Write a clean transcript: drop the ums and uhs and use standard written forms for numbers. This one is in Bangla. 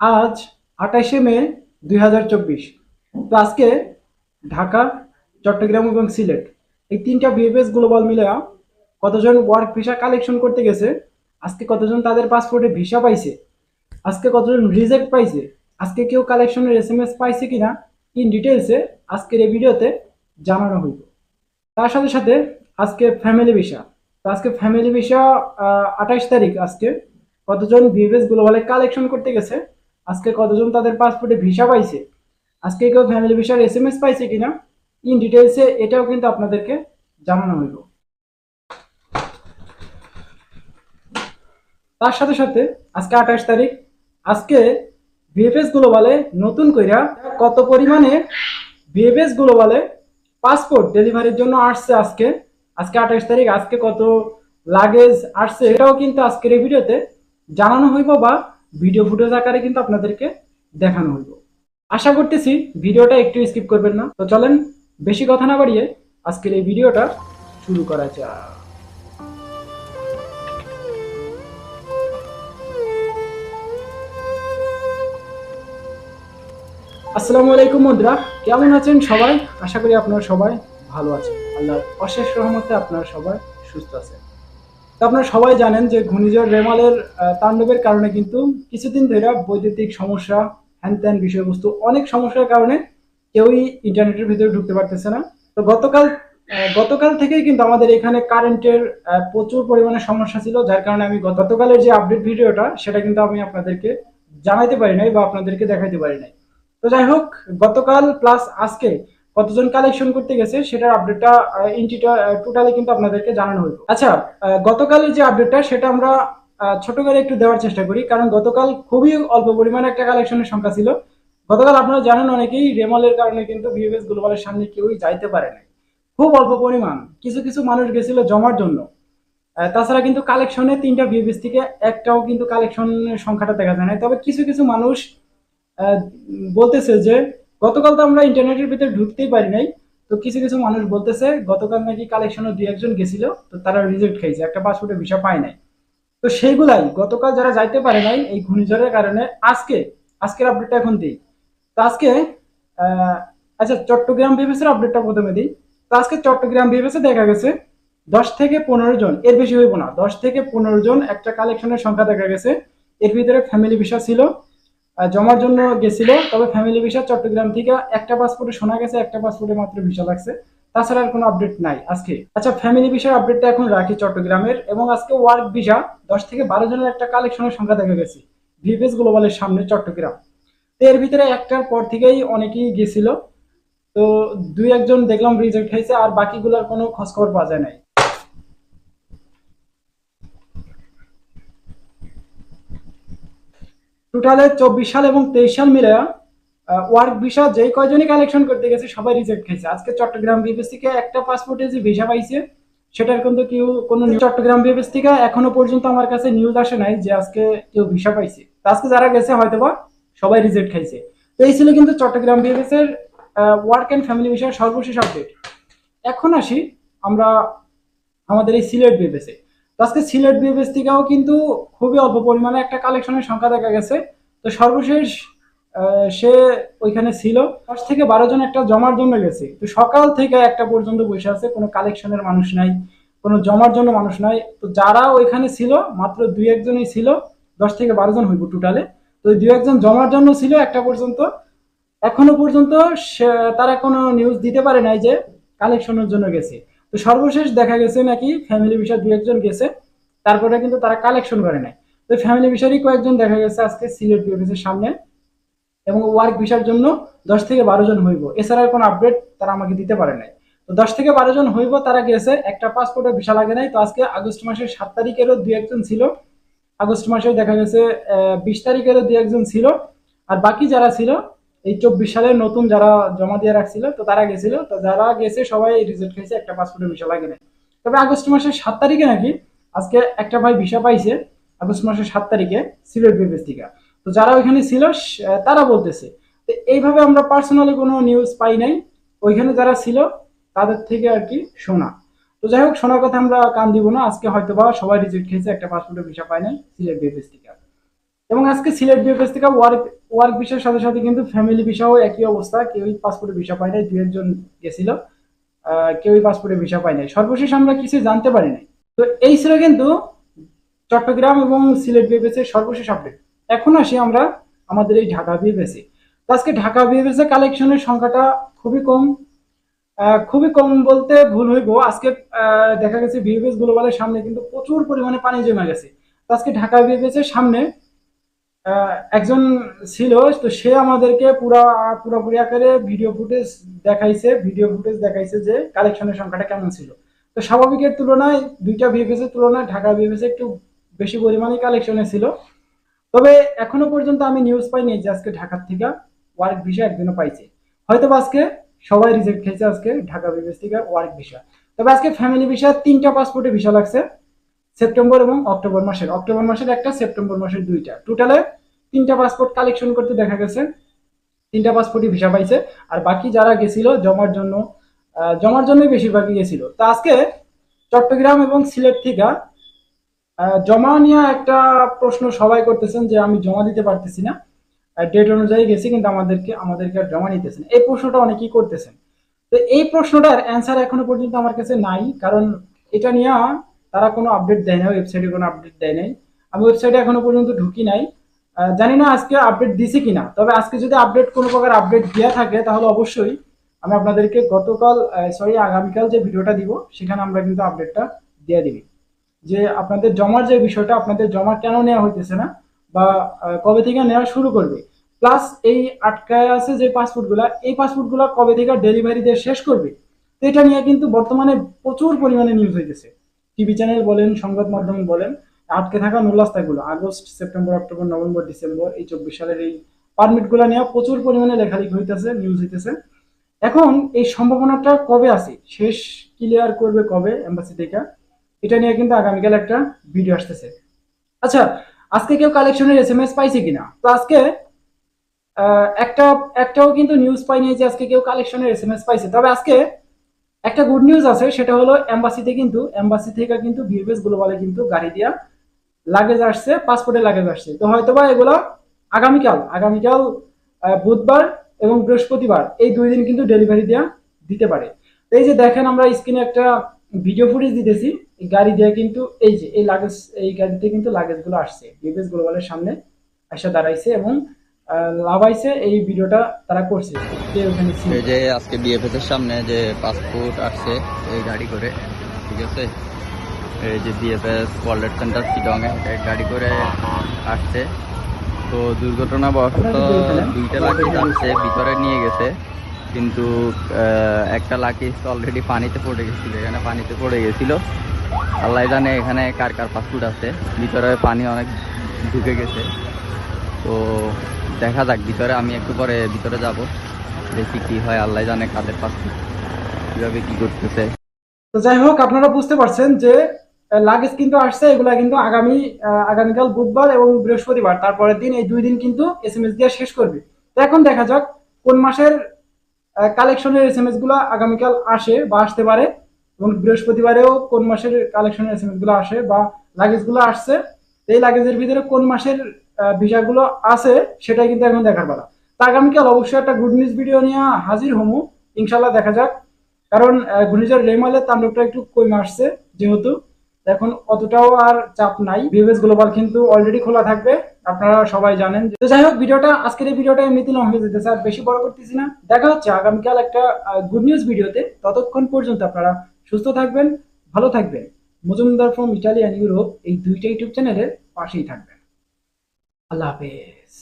আজ 28শে মে 2024। তো আজকে ঢাকা, চট্টগ্রাম এবং সিলেট এই তিনটা বিএফএস গ্লোবাল মিলে কতজন ওয়ার্ক ভিসা কালেকশন করতে গেছে, আজকে কতজন তাদের পাসপোর্টে ভিসা পাইছে, আজকে কতজন রিজেক্ট পাইছে, আজকে কেউ কালেকশনের এসএমএস পাইছে কিনা ইন ডিটেলসে আজকের এই ভিডিওতে জানানো হইব। তার সাথে সাথে আজকে ফ্যামিলি ভিসা। তো আজকে ফ্যামিলি ভিসা 28 তারিখ। আজকে কতজন বিএফএস গ্লোবালে কালেকশন করতে গেছে, আজকে কতজন তাদের পাসপোর্টে ভিসা পাইছে, আজকে কেউ ফ্যামিলি ভিসার এসএমএস পাইছে কিনা ইন ডিটেলসে এটাও কিন্তু আপনাদেরকে জানানো হইব। তার সাথে সাথে আজকে 28 তারিখ। আজকে বিএফএস গ্লোবালে নতুন কইরা কত পরিমাণে বিএফএস গ্লোবালে পাসপোর্ট ডেলিভারির জন্য আসছে, আজকে আজকে 28 তারিখ, আজকে কত লাগেজ আসছে এটাও কিন্তু আজকের এই ভিডিওতে জানানো হইব বা ভিডিও ফুটেজ আকারে কিন্তু আপনাদেরকে দেখানো হইব। আশা করতেছি ভিডিওটা একটু স্কিপ করবেন না। তো চলেন বেশি কথা না বাড়িয়ে আজকের এই ভিডিওটা শুরু করা যাক। আসসালামু আলাইকুম বন্ধুরা, কেমন আছেন সবাই? আশা করি আপনারা সবাই ভালো আছেন। আল্লাহর অশেষ রহমতে আপনারা সবাই সুস্থ আছেন। তো আপনারা সবাই জানেন যে ঘূর্ণিঝড় রেমালের তাণ্ডবের কারণে কিন্তু কিছুদিন ধরে বৈদ্যুতিক সমস্যা, হ্যান ত্যান বিষয়বস্তু অনেক সমস্যার কারণে কেউই ইন্টারনেটের ভিতরে ঢুকতে পারতেছে না। তো গতকাল থেকেই কিন্তু আমাদের এখানে কারেন্টের প্রচুর পরিমাণে সমস্যা ছিল, যার কারণে আমি গতকালের যে আপডেট ভিডিওটা সেটা কিন্তু আমি আপনাদেরকে জানাইতে পারি নাই বা আপনাদেরকে দেখাইতে পারি নাই। তো যাই হোক, গতকাল প্লাস আজকে কতজন কালেকশন করতে গেছে সেটার আপডেটটা টোটালি কিন্তু আপনাদেরকে জানানো হইব। আচ্ছা, গতকালের যে আপডেটটা সেটা আমরা ছোট করে একটু দেওয়ার চেষ্টা করি, কারণ গতকাল খুবই অল্প পরিমাণে একটা কালেকশনের সংখ্যা ছিল। গতকাল আপনারা জানেন অনেকেই রেমলের কারণে কিন্তু বিএফএস গ্লোবালের সামনে কেউই যাইতে পারে নাই। খুব অল্প পরিমাণ কিছু কিছু মানুষ গেছিল জমার জন্য। তাছাড়া কিন্তু কালেকশনে তিনটা বিএফএস থেকে একটাও কিন্তু কালেকশনের সংখ্যাটা দেখা যায় না। তবে কিছু কিছু মানুষ আহ, বলতেছে যে গতকাল তো আমরা ইন্টারনেটের ভিতরে ঢুকতেই পারি নাই। তো কিছু কিছু মানুষ বলতেছে গতকাল নাকি কালেকশনে দুই একজন গেছিল, তো তারা রিজেক্ট খাইছে, একটা পাসপোর্টের ভিসা পায় নাই। তো সেইগুলাই গতকাল যারা যাইতে পারে নাই এই ঘূর্ণিঝড়ের কারণে আজকের আপডেটটা এখন দিই। তো আজকে আহ, আচ্ছা, চট্টগ্রাম বিএফএস আপডেটটা প্রথমে দিই। তো আজকে চট্টগ্রাম বিএফএস দেখা গেছে 10 থেকে 15 জন, এর বেশি হইব না, 10 থেকে 15 জন একটা কালেকশনের সংখ্যা দেখা গেছে। এর ভিতরে ফ্যামিলি ভিসা ছিল, জমার জন্য গেছিল। তবে ফ্যামিলি ভিসা চট্টগ্রাম থেকে একটা পাসপোর্টে শোনা গেছে একটা পাসপোর্টে মাত্র ভিসা লাগছে, তাছাড়া আর কোনো আপডেট নাই আজকে। আচ্ছা, ফ্যামিলি ভিসার আপডেটটা এখন রাখি চট্টগ্রামের। এবং আজকে ওয়ার্ক ভিসা 10 থেকে 12 জনের একটা কালেকশনের সংখ্যা দেখা গেছে ভিভিএস গ্লোবালের সামনে চট্টগ্রাম। তো এর ভিতরে একটার পর থেকেই অনেকেই গেছিল। তো দুই একজন দেখলাম রিজেক্ট হয়েছে, আর বাকিগুলোর কোনো খোঁজ খবর পাওয়া যায় নাই। টোটালে 24 সাল এবং 23 সাল মিলে ওয়ার্ক ভিসা যে কয়জনই কালেকশন করতে গেছে সবাই রিজেক্ট খাইছে। আজকে চট্টগ্রাম বিএফএস থেকে একটা পাসপোর্টে যে ভিসা পাইছে সেটার কিন্তু কেউ কোনো চট্টগ্রাম বিএফএস থেকে এখনো পর্যন্ত আমার কাছে নিউজ আসে নাই যে আজকে কেউ ভিসা পাইছে। তো আজকে যারা গেছে হয়তোবা সবাই রিজেক্ট খাইছে। তো এই ছিল কিন্তু চট্টগ্রাম বিএফএস এর ওয়ার্ক অ্যান্ড ফ্যামিলি ভিসার সর্বশেষ আপডেট। এখন আসি আমরা আমাদের এই সিলেট বিএফএস এ। তো আজকে সিলেট বিএফএস থেকেও কিন্তু খুবই অল্প পরিমাণে একটা কালেকশনের সংখ্যা দেখা গেছে। তো সর্বশেষ সে ওইখানে ছিল 10 থেকে 12 জন একটা জমার জন্য গেছে। তো সকাল থেকে একটা পর্যন্ত বসে আছে, কোনো কালেকশনের মানুষ নাই, কোনো জমার জন্য মানুষ নাই। তো যারা ওইখানে ছিল মাত্র দুই একজনই ছিল, 10 থেকে 12 জন হইব টোটালে। তো দুই একজন জমার জন্য ছিল একটা পর্যন্ত। এখনো পর্যন্ত তারা কোনো নিউজ দিতে পারে নাই যে কালেকশনের জন্য গেছে। তো সর্বশেষ দেখা গেছে নাকি ফ্যামিলি ভিসা দুই একজন গেছে, তারপরে কিন্তু তারা কালেকশন করে নাই। তো ফ্যামিলি ভিসারই কয়েকজন দেখা গেছে আজকে সিলেট বিএফএস সামনে। এবং ওয়ার্ক ভিসার জন্য 10 থেকে 12 জন হইব, এছাড়া কোনো আপডেট তারা আমাকে দিতে পারে নাই। তো 10 থেকে 12 জন হইব, তারা গেছে, একটা পাসপোর্টের ভিসা লাগে নাই। তো আজকে আগস্ট মাসের 7 তারিখেরও দুই একজন ছিল, আগস্ট মাসে দেখা গেছে 20 তারিখেরও দুই একজন ছিল। আর বাকি যারা ছিল এই 24 সালের নতুন যারা জমা দিয়ে রাখছিল তো তারা গেছিল। তো যারা গেছে সবাই রিজেক্ট হয়েছে, একটা পাসপোর্টের ভিসা লাগে নাই। তবে আগস্ট মাসের 7 তারিখে নাকি আজকে একটা ভাই ভিসা পাইছে, আগস্ট মাসের 7 তারিখে সিলেট বিএফএস থেকে। তো যারা ওইখানে ছিল তারা বলতেছে। তো এইভাবে আমরা পার্সোনালি কোনো নিউজ পাই নাই, ওইখানে যারা ছিল তাদের থেকে আর কি শোনা। তো যাই হোক, শোনার কথা আমরা কান দিব না, আজকে হয়তো বা সবাই রিজেক্ট খেয়েছে, একটা পাসপোর্টের ভিসা পায় নাই সিলেট বিএফএস থেকে। এবং আজকে সিলেট বিএফএস থেকে ওয়ার্ক ওয়ার্ক ভিসার সাথে সাথে কিন্তু ফ্যামিলি ভিসাও একই অবস্থা, কেউই পাসপোর্টে ভিসা পায় নাই, দু একজন গেছিল, কেউই পাসপোর্টে ভিসা পায় নাই। সর্বশেষ আমরা কিছু জানতে পারি নাই। তো এই ছিল কিন্তু চট্টগ্রাম এবং সিলেট বিএফএস এর সর্বশেষ আপডেট। এখন আসি আমরা আমাদের এই ঢাকা বিএফএস এ। তো আজকে ঢাকা বিএফএস এর কালেকশনের সংখ্যাটা খুবই কম। খুবই কম বলতে ভুল হইব, আজকে দেখা গেছে বিএফএস গ্লোবালের সামনে কিন্তু প্রচুর পরিমাণে পানি জমে গেছে। তো আজকে ঢাকা বিএফএস এর সামনে একজন ছিল, তো সে আমাদেরকে পুরোপুরি আকারে ভিডিও ফুটেজ দেখাইছে যে কালেকশনের সংখ্যাটা কেমন ছিল। তো স্বাভাবিকের তুলনায় দুইটা বিএফএস এর তুলনায় ঢাকা বিএফএস একটু বেশি পরিমাণে কালেকশনে ছিল। তবে এখনো পর্যন্ত আমি নিউজ পাইনি যে আজকে ঢাকার থেকে ওয়ার্ক ভিসা একজনও পাইছে। হয়তো আজকে সবাই রিজেক্ট খেয়েছে আজকে ঢাকা বিএফএস থেকে ওয়ার্ক ভিসা। তবে আজকে ফ্যামিলি ভিসা 3টা পাসপোর্টে ভিসা লাগছে, সেপ্টেম্বর এবং অক্টোবর মাসের একটা, সেপ্টেম্বর মাসের 2টা, টোটালে 3টা পাসপোর্ট কালেকশন করতে দেখা গেছে 3টা পাসপোর্টই ভিসা পাইছে। আর বাকি যারা গেছিল জমার জন্যই বেশিরভাগই গেছিল। তো আজকে চট্টগ্রাম এবং সিলেট থেকে জমা নিয়ে একটা প্রশ্ন সবাই করতেছেন যে আমি জমা দিতে পারতেছি না, ডেট অনুযায়ী গেছি কিন্তু আমাদেরকে আর জমা নিতেছেন, এই প্রশ্নটা অনেকেই করতেছেন। তো এই প্রশ্নটার অ্যান্সার এখনো পর্যন্ত আমার কাছে নাই, কারণ এটা নিয়ে তারা কোনো আপডেট দেয় না, ওয়েবসাইটে কোনো আপডেট দেয় নাই। আমি ওয়েবসাইটে এখনো পর্যন্ত ঢুকি নাই, জানি না আজকে আপডেট দিছে কিনা। তবে আজকে যদি কোনো প্রকার আপডেট দেওয়া থাকে তাহলে অবশ্যই আমি আপনাদেরকে আগামীকাল যে ভিডিওটা দিব সেখানে আমরা কিন্তু আপডেটটা দিয়ে দিবি যে আপনাদের জমার যে বিষয়টা, আপনাদের জমা কেন নেওয়া হইতেছে না বা কবে থেকে নেওয়া শুরু করবে, প্লাস এই আটকায় আছে যে পাসপোর্টগুলা, এই পাসপোর্টগুলা কবে থেকে ডেলিভারি দিয়ে শেষ করবে। তো এটা নিয়ে কিন্তু বর্তমানে প্রচুর পরিমাণে নিউজ হইতেছে, টিভি চ্যানেল বলেন, সংবাদ মাধ্যম বলেন, আটকে থাকা নুরাস্তাগুলো আগস্ট, সেপ্টেম্বর, অক্টোবর, নভেম্বর, ডিসেম্বর এই 24 সালের এই পারমিটগুলো নিয়ে প্রচুর পরিমাণে লেখালেখি হইতেছে, নিউজ হইতেছে। এখন এই সম্ভাবনাটা কবে আছে, শেষ ক্লিয়ার করবে কবে এম্বাসি থেকে, এটা নিয়ে কিন্তু আগামীকাল একটা ভিডিও আসতেছে। আচ্ছা, আজকে কেউ কালেকশনের এসএমএস পাইছে কিনা? তো আজকে একটাও কিন্তু নিউজ পাইনি যে আজকে কেউ কালেকশনের এসএমএস পাইছে। তবে আজকে একটা গুড নিউজ আছে, সেটা হলো এম্বাসি থেকে কিন্তু বিএফএস গ্লোবালে কিন্তু গাড়ি দিয়া লাগেজ আসছে, পাসপোর্টের লাগেজ আসছে। তো হয়তোবা এগুলো আগামীকাল বুধবার এবং বৃহস্পতিবার এই 2 দিন কিন্তু ডেলিভারি দেওয়া দিতে পারে। এই যে দেখেন আমরা স্ক্রিনে একটা ভিডিও ফুটেজ দিতেছি, এই গাড়ি দিয়ে কিন্তু এই গাড়িতে কিন্তু লাগেজগুলো আসছে, বিএফএস গ্লোবালের সামনে এসে দাঁড়াইছে এবং লাভাইছে। এই ভিডিওটা তারা করছে যে ওখানে ছিল। এই যে আজকে বিএফএস এর সামনে যে পাসপোর্ট আসছে এই গাড়ি করে, ঠিক আছে, এই যে বিএফএস ওয়ার্ল্ড সেন্টার চিটং গাড়ি করে আসছে। তো দুর্ঘটনাবশত 2টা লাকিজ আসছে, ভিতরে নিয়ে গেছে, কিন্তু একটা লাকিজ অলরেডি পানিতে পড়ে গেছিল, এখানে পানিতে পড়ে গেছিল। আল্লাহ জানে এখানে কার কার পাসপোর্ট আছে, ভিতরে পানি অনেক ঢুকে গেছে। তো দেখা যাক ভিতরে, আমি একটু পরে ভিতরে যাব, দেখি কি হয়, আল্লাহ জানে কাদের পাসপোর্ট কিভাবে কি করতেছে। তো যাই হোক, আপনারা বুঝতে পারছেন যে লাগেজ কিন্তু আসছে, এগুলা কিন্তু আগামীকাল বুধবার এবং বৃহস্পতিবার, তারপরের দিন, এই 2 দিন কিন্তু এসএমএস দিয়ে শেষ করবে। তো এখন দেখা যাক কোন মাসের কালেকশনের এসএমএস গুলা আগামীকাল আসে বা আসতে পারে, এবং বৃহস্পতিবারেও কোন মাসের কালেকশনের এসএমএস গুলো আসে বা লাগেজ গুলো আসছে, এই লাগেজের ভিতরে কোন মাসের ভিসা গুলো আছে সেটাই কিন্তু এখন দেখার পালা। তো আগামীকাল অবশ্যই একটা গুড নিউজ ভিডিও নিয়ে হাজির হমু, ইনশাল্লাহ। দেখা যাক, কারণ ঘূর্ণিঝড় রেমালের তাণ্ডবটা একটু কমে আসছে, যেহেতু এখন অতটাও আর চাপ নাই। বিএফএস গ্লোবাল কিন্তু অলরেডি খোলা থাকবে, আপনারা সবাই জানেন। তো যাই হোক, আজকের এই ভিডিওটা এমনিতে লং হয়ে যেতেছে, আর বেশি বড় করতেছি না। দেখা হচ্ছে আগামীকাল একটা গুড নিউজ ভিডিওতে। ততক্ষণ পর্যন্ত আপনারা সুস্থ থাকবেন, ভালো থাকবেন। Majumdar from Italy and Europe এই 2টা ইউটিউব চ্যানেলের পাশেই থাকবেন। আল্লাহ হাফেজ।